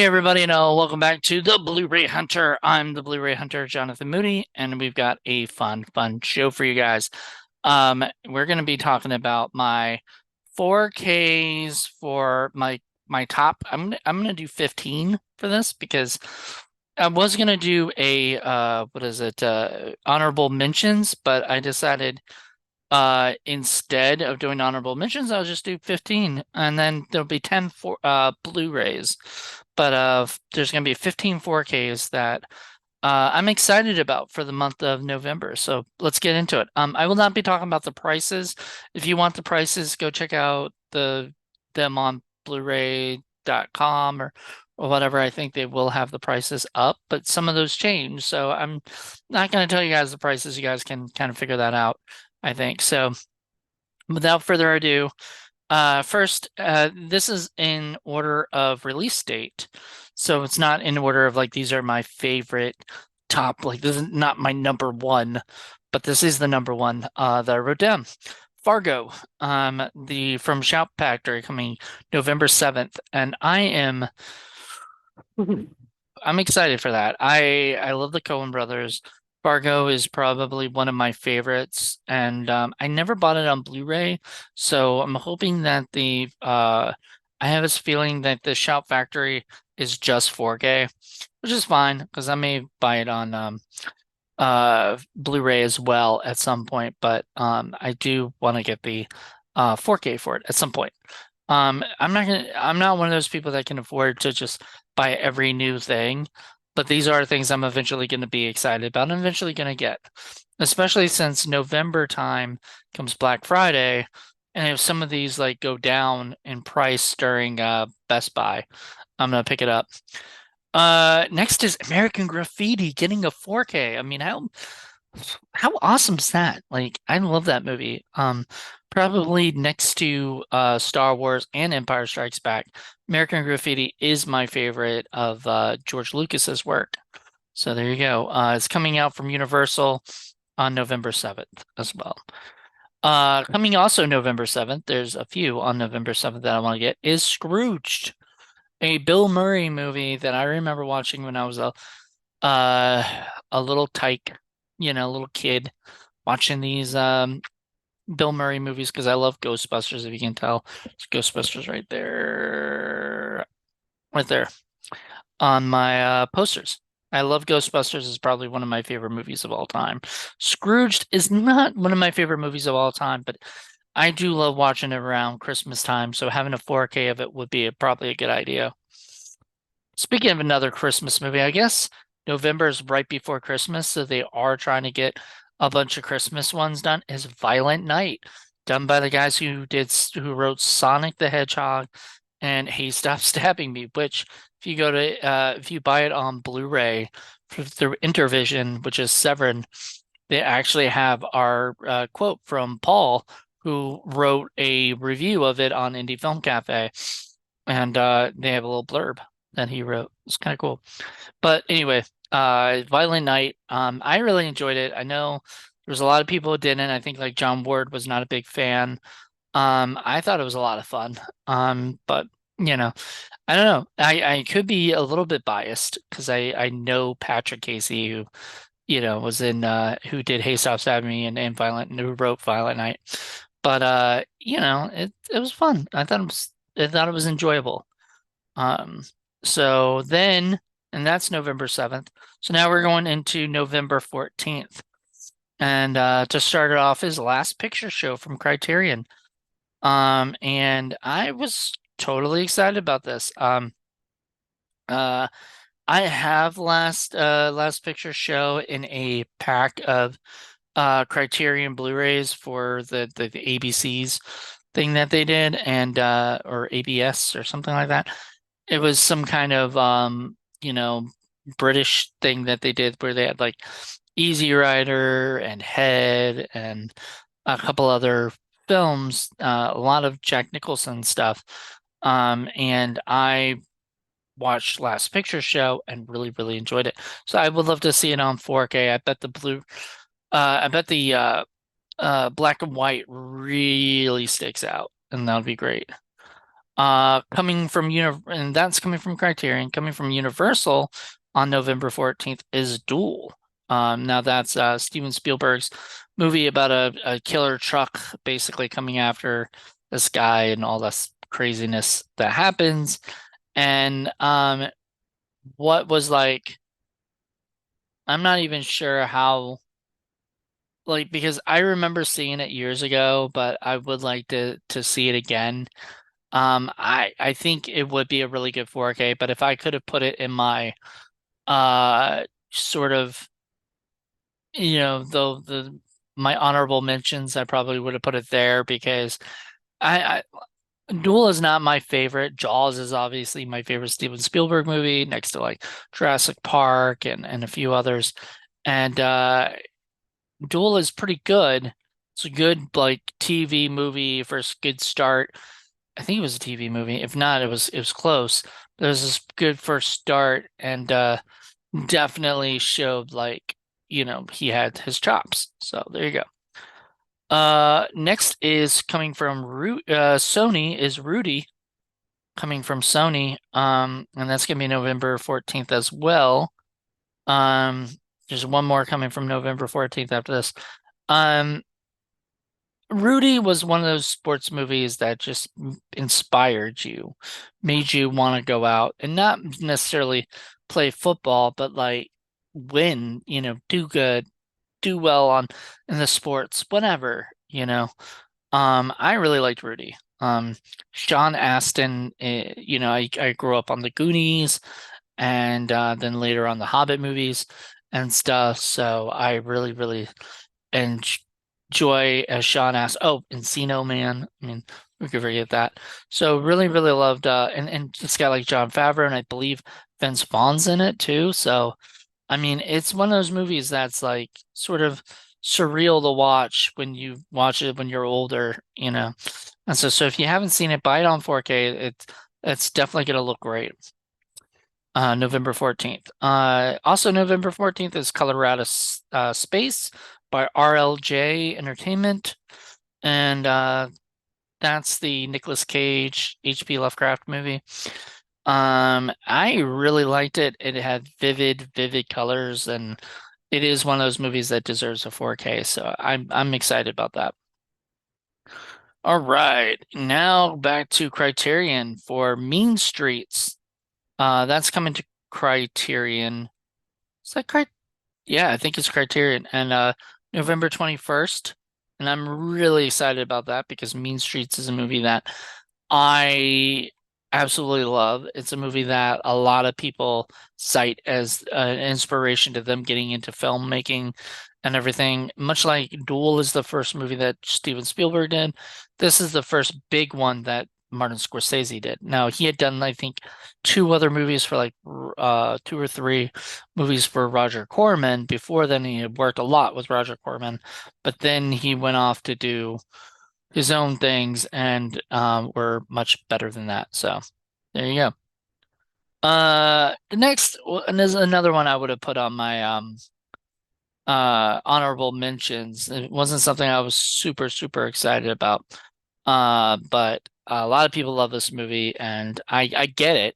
Hey everybody, and welcome back to the Blu Ray Hunter. I'm the Blu Ray Hunter, Jonathan Moody, and we've got a fun show for you guys. We're going to be talking about my 4Ks for my top. I'm gonna do 15 for this because I was gonna do a what is it honorable mentions, but I decided instead of doing honorable mentions, I'll just do 15 and then there'll be 10 for Blu-rays. But there's going to be 15 4Ks that I'm excited about for the month of November. So let's get into it. I will not be talking about the prices. If you want the prices, go check out them on Blu-ray.com or whatever. I think they will have the prices up, but some of those change. So I'm not going to tell you guys the prices. You guys can kind of figure that out, I think. So without further ado, first, this is in order of release date. So it's not in order of like these are my favorite top, like this is not my number one, but this is the number one that I wrote down. Fargo, the from Shout Factory coming November 7th, and I'm excited for that. I love the Coen brothers. Fargo is probably one of my favorites, and I never bought it on Blu-ray, so I'm hoping that I have this feeling that the Shout Factory is just 4K, which is fine because I may buy it on Blu-ray as well at some point, but I do want to get the 4K for it at some point. I'm not one of those people that can afford to just buy every new thing, but these are things I'm eventually going to be excited about and eventually going to get, especially since November time comes Black Friday, and if some of these like go down in price during Best Buy, I'm gonna pick it up. Next is American Graffiti getting a 4K. I mean, how awesome is that? Like, I love that movie. Probably next to Star Wars and Empire Strikes Back, American Graffiti is my favorite of George Lucas's work. So there you go. It's coming out from Universal on November 7th as well. Coming also November 7th, there's a few on November 7th that I want to get, is Scrooged, a Bill Murray movie that I remember watching when I was uh a little tyke, a little kid watching these Bill Murray movies because I love Ghostbusters, if you can tell. It's Ghostbusters right there on my posters. I love Ghostbusters is probably one of my favorite movies of all time. Scrooged is not one of my favorite movies of all time, but I do love watching it around Christmas time, so having a 4K of it would be probably a good idea. Speaking of another Christmas movie, I guess November is right before Christmas, so they are trying to get a bunch of Christmas ones done. Is Violent Night, done by the guys who wrote Sonic the Hedgehog and Hey Stop Stabbing Me, which if you buy it on Blu-ray through Intervision, which is Severin, they actually have our quote from Paul, who wrote a review of it on Indie Film Cafe, and they have a little blurb that he wrote. It's kind of cool. But anyway, Violent Night, I really enjoyed it. I know there was a lot of people who didn't. I think like John Ward was not a big fan. I thought it was a lot of fun. But I don't know. I could be a little bit biased because I know Patrick Casey who was in who did Hey Stop Stabbing Me and Violent and who wrote Violent Night. But it was fun. I thought it was enjoyable. Um, so then, and that's November 7th. So now we're going into November 14th. And to start it off is Last Picture Show from Criterion. And I was totally excited about this. Uh, I have Last Picture Show in a pack of Criterion Blu-rays for the ABC's thing that they did and or ABS or something like that. It was some kind of British thing that they did where they had like Easy Rider and Head and a couple other films, a lot of Jack Nicholson stuff. And I watched Last Picture Show and really enjoyed it. So I would love to see it on 4K. I bet the black and white really sticks out, and that would be great. Coming from and that's coming from Criterion. Coming from Universal on November 14th is Duel. Now that's Steven Spielberg's movie about a killer truck basically coming after this guy and all this craziness that happens. And what was like, I'm not even sure how, like, because I remember seeing it years ago, but I would like to see it again. I think it would be a really good 4K, but if I could have put it in my sort of, the my honorable mentions, I probably would have put it there because I Duel is not my favorite. Jaws is obviously my favorite Steven Spielberg movie, next to like Jurassic Park and a few others. And Duel is pretty good. It's a good like TV movie, first good start. I think it was a TV movie. If not, it was close. There was this good first start and definitely showed like, he had his chops. So there you go. Next is coming from Sony is Rudy coming from Sony. And that's gonna be November 14th as well. Um, there's one more coming from November 14th after this. Um, Rudy was one of those sports movies that just inspired you, made you want to go out and not necessarily play football, but like win, do good, do well in the sports, whatever. I really liked Rudy. Sean Astin, I grew up on the Goonies and then later on the Hobbit movies and stuff, so I really, really enjoy as Sean asked. Oh, Encino Man. I mean, we could forget that. So really, really loved and it's got like John Favreau and I believe Vince Vaughn's in it too. So I mean, it's one of those movies that's like sort of surreal to watch when you watch it when you're older. And so if you haven't seen it, buy it on 4K. It's definitely gonna look great. November 14th. Also November 14th is Colorado Space by RLJ Entertainment. And that's the Nicolas Cage H.P. Lovecraft movie. I really liked it. It had vivid, vivid colors, and it is one of those movies that deserves a 4K. So I'm excited about that. All right, now back to Criterion for Mean Streets. That's coming to Criterion. Is that Yeah, I think it's Criterion and November 21st. And I'm really excited about that because Mean Streets is a movie that I absolutely love. It's a movie that a lot of people cite as an inspiration to them getting into filmmaking and everything. Much like Duel is the first movie that Steven Spielberg did, this is the first big one that Martin Scorsese did. Now, he had done, I think, two other movies for like two or three movies for Roger Corman. Before then, he had worked a lot with Roger Corman, but then he went off to do his own things and were much better than that. So there you go. The next, and there's another one I would have put on my honorable mentions. It wasn't something I was super, super excited about. But a lot of people love this movie, and I get it.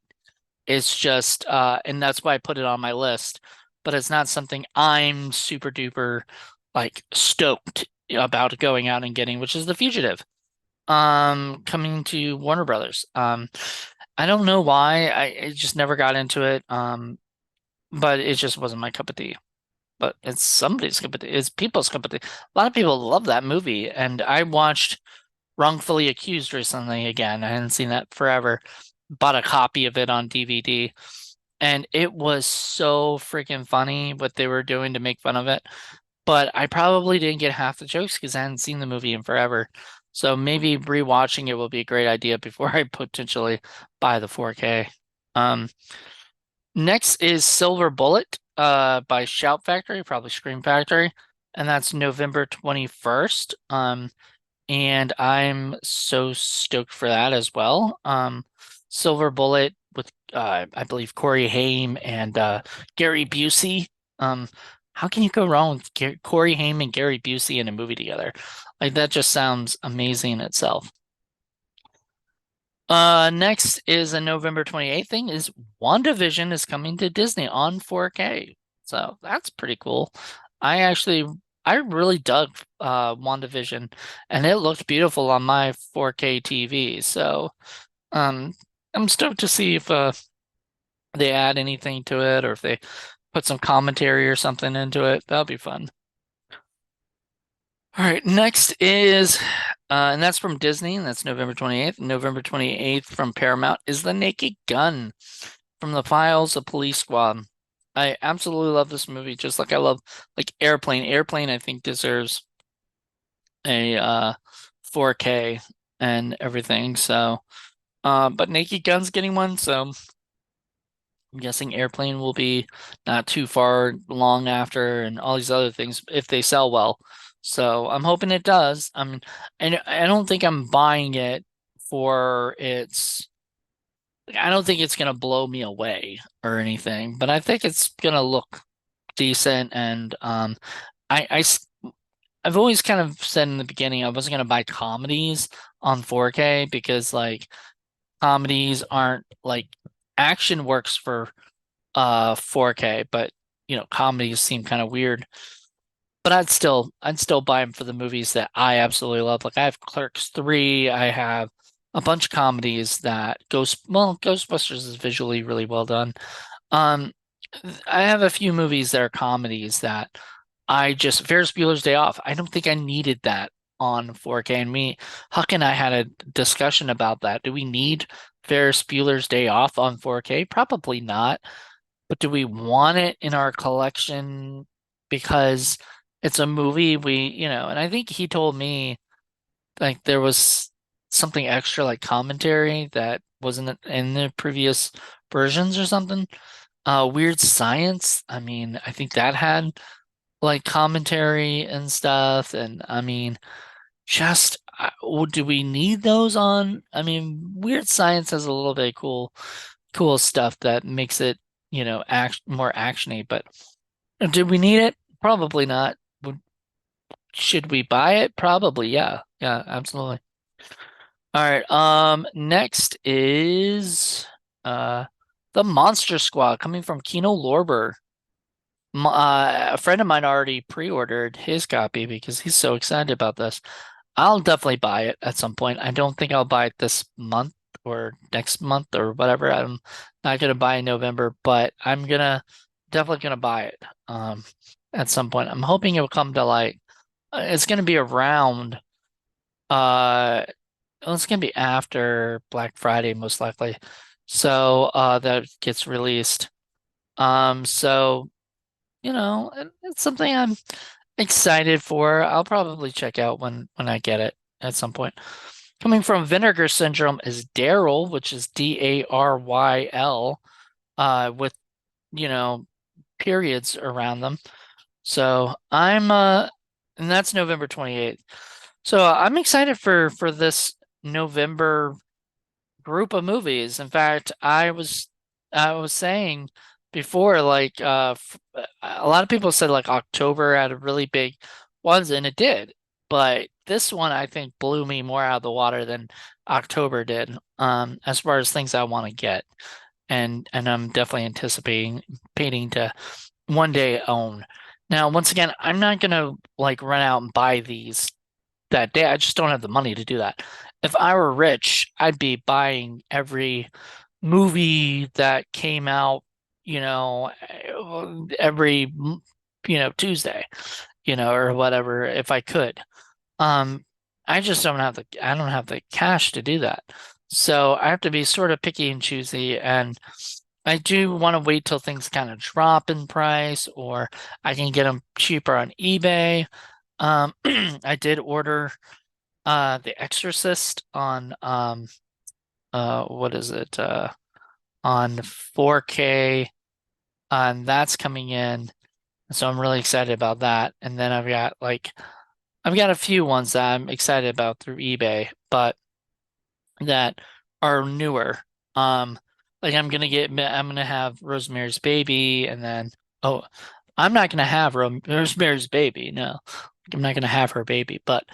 It's just, and that's why I put it on my list. But it's not something I'm super duper like stoked about going out and getting, which is The Fugitive. Coming to Warner Brothers. I don't know why. I just never got into it. But it just wasn't my cup of tea. But it's somebody's cup of tea. It's people's cup of tea. A lot of people love that movie, and I watched Wrongfully Accused recently again. I hadn't seen that forever. Bought a copy of it on DVD, and it was so freaking funny what they were doing to make fun of it. But I probably didn't get half the jokes because I hadn't seen the movie in forever. So maybe rewatching it will be a great idea before I potentially buy the 4K. Um, Next is Silver Bullet, by Shout Factory, probably Scream Factory, and that's November 21st. And I'm so stoked for that as well. Silver Bullet with I believe Corey Haim and Gary Busey. Um, how can you go wrong with Corey Haim and Gary Busey in a movie together? Like that just sounds amazing in itself. Next is a November 28th thing is WandaVision is coming to Disney on 4K. So that's pretty cool. I actually I really dug WandaVision and it looked beautiful on my 4K TV. So um I'm stoked to see if they add anything to it or if they put some commentary or something into it. That'll be fun. All right, next is and that's from Disney, and that's November 28th. November 28th from Paramount is The Naked Gun from the Files of Police Squad. I absolutely love this movie, just like I love like Airplane. Airplane, I think deserves a 4K and everything. So, but Naked Gun's getting one, so I'm guessing Airplane will be not too far long after, and all these other things if they sell well. So I'm hoping it does. And I don't think I'm buying it for its. I don't think it's gonna blow me away or anything, but I think it's gonna look decent. And I, I s- I've always kind of said in the beginning I wasn't gonna buy comedies on 4K because like comedies aren't like action works for 4K, but comedies seem kind of weird. But I'd still buy them for the movies that I absolutely love. Like I have Clerks 3, I have a bunch of comedies that Ghostbusters is visually really well done. Um, I have a few movies that are comedies that I just Ferris Bueller's Day Off. I don't think I needed that on 4K. And Huck and I had a discussion about that. Do we need Ferris Bueller's Day Off on 4K? Probably not. But do we want it in our collection because it's a movie and I think he told me like there was something extra like commentary that wasn't in the previous versions or something. Weird Science, I mean, I think that had like commentary and stuff, and I mean, just do we need those on? I mean, Weird Science has a little bit of cool stuff that makes it, more actiony, but do we need it? Probably not. Should we buy it? Probably, yeah. Yeah, absolutely. All right, next is the Monster Squad coming from Kino Lorber. A friend of mine already pre-ordered his copy because he's so excited about this. I'll definitely buy it at some point. I don't think I'll buy it this month or next month or whatever. I'm not gonna buy in November, but I'm gonna definitely gonna buy it at some point. I'm hoping it will come to like it's gonna be around well, it's gonna be after Black Friday most likely. So that gets released. So it's something I'm excited for. I'll probably check out when I get it at some point. Coming from Vinegar Syndrome is Daryl, which is Daryl, with you know periods around them. So and that's November 28th. So I'm excited for this November group of movies. In fact, I was saying before, like a lot of people said like October had a really big ones, and it did. But this one I think blew me more out of the water than October did. As far as things I want to get, and I'm definitely anticipating to one day own. Now, once again, I'm not gonna like run out and buy these that day. I just don't have the money to do that. If I were rich, I'd be buying every movie that came out, every, Tuesday, or whatever, if I could. Um, I don't have the cash to do that. So I have to be sort of picky and choosy. And I do want to wait till things kind of drop in price, or I can get them cheaper on eBay. I did order The Exorcist on what is it? On 4K, and that's coming in. So I'm really excited about that. And then I've got a few ones that I'm excited about through eBay, but that are newer. Um, like I'm gonna have Rosemary's Baby, and then oh, I'm not gonna have Rosemary's Baby. No, I'm not gonna have her baby, but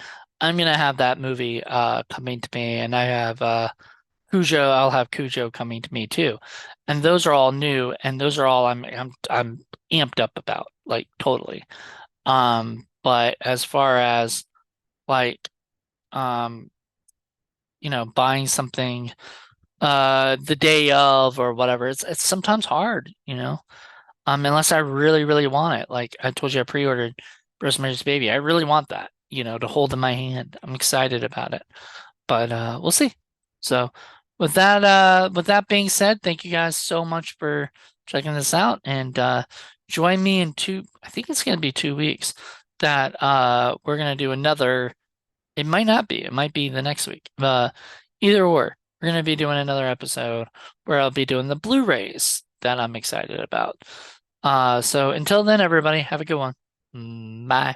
I'm gonna have that movie coming to me, and I have Cujo, I'll have Cujo coming to me too. And those are all new, and those are all I'm amped up about, like totally. But as far as like um, buying something the day of or whatever, it's sometimes hard, unless I really, really want it. Like I told you, I pre-ordered Rosemary's Baby. I really want that, to hold in my hand. I'm excited about it. But we'll see. So with that being said, thank you guys so much for checking this out and join me in I think it's gonna be 2 weeks that we're gonna do another. It might not be, it might be the next week. Either or, we're gonna be doing another episode where I'll be doing the Blu-rays that I'm excited about. So until then, everybody, have a good one. Bye.